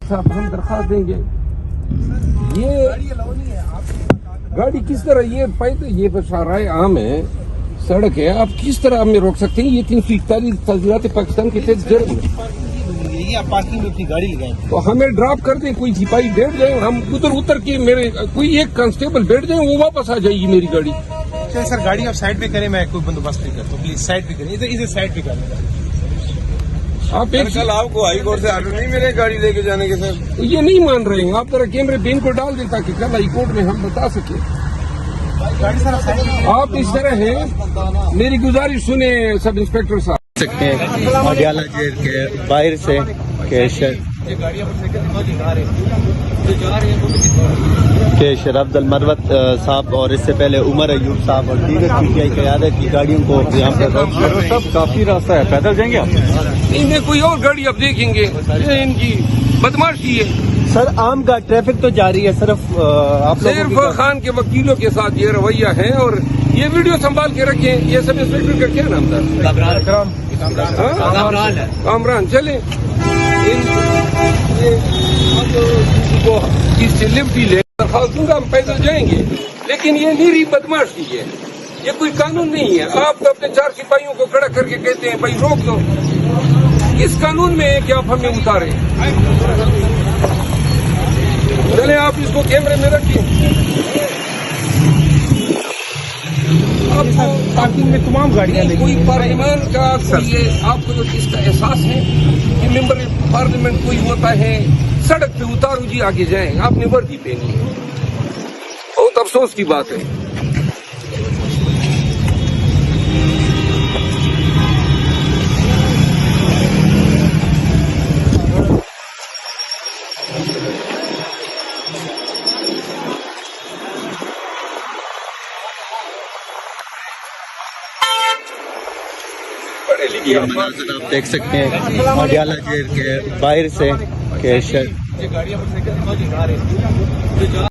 साहब हम दरखास्त देंगे। ये गाड़ी किस तरह ये पैदल ये शाहराह आम है, सड़क है, आप किस तरह हमें रोक सकते हैं? ये 341 तस्वीरात पाकिस्तान के तहत जुर्म है। आप पार्किंग में अपनी गाड़ी लगाएं तो हमें ड्रॉप कर दें, कोई सिपाही बैठ जाए, हम उधर उतर के मेरे कोई एक कांस्टेबल बैठ जाए, वो वापस आ जाएगी मेरी गाड़ी। चलिए सर, गाड़ी आप साइड पे करें, मैं कोई बंदोबस्त नहीं करता, प्लीज साइड पे करें, इधर साइड पे करें। आप एक कल आपको हाई कोर्ट से आर्डर नहीं मिले गाड़ी लेके जाने के सर? ये नहीं मान रहे हैं आप, जरा कैमरे पे इनको डाल दें ताकि कल हाई कोर्ट में हम बता सके। गाड़ी सर साइड पे आप इस तरह हैं, मेरी गुजारिश सुने सब इंस्पेक्टर साहब। सकते हैं मडियाला जेल के बाहर से के शराब मरवत साहब और इससे पहले उमर अयूब साहब और दीगर पीटीआई क़यादत की गाड़ियों को यहाँ पर सब काफी रास्ता है, पैदल जाएंगे आप? इनमें कोई और गाड़ी आप देखेंगे, ये इनकी बदमाशी है। सर आम का ट्रैफिक तो जारी है, सिर्फ आप सैफ खान के वकीलों के साथ ये रवैया है, और ये वीडियो संभाल के रखें। ये सब इंस्पेक्टर का क्या नाम था? कामरान। चले इससे लिफ्टी ले दूंगा, हम पैदल जाएंगे, लेकिन ये नीरी बदमाशी है, ये कोई कानून नहीं है। आप तो अपने 4 सिपाहियों को खड़ा करके कहते हैं भाई रोक दो, इस कानून में है कि आप हमें उतारें। चले आप इसको कैमरे में रखिए। आपको पार्किंग में तमाम गाड़ियां लगी कोई पार्लियामेंट का कोई आपको इसका एहसास है कि मेंबर पार्लियामेंट कोई होता है, सड़क पे उतारू जी आगे जाएं, आपने वर्दी पहनी है, बहुत अफसोस की बात है। ये मनाज़र आप देख सकते हैं मडियाला जेल के बाहर से के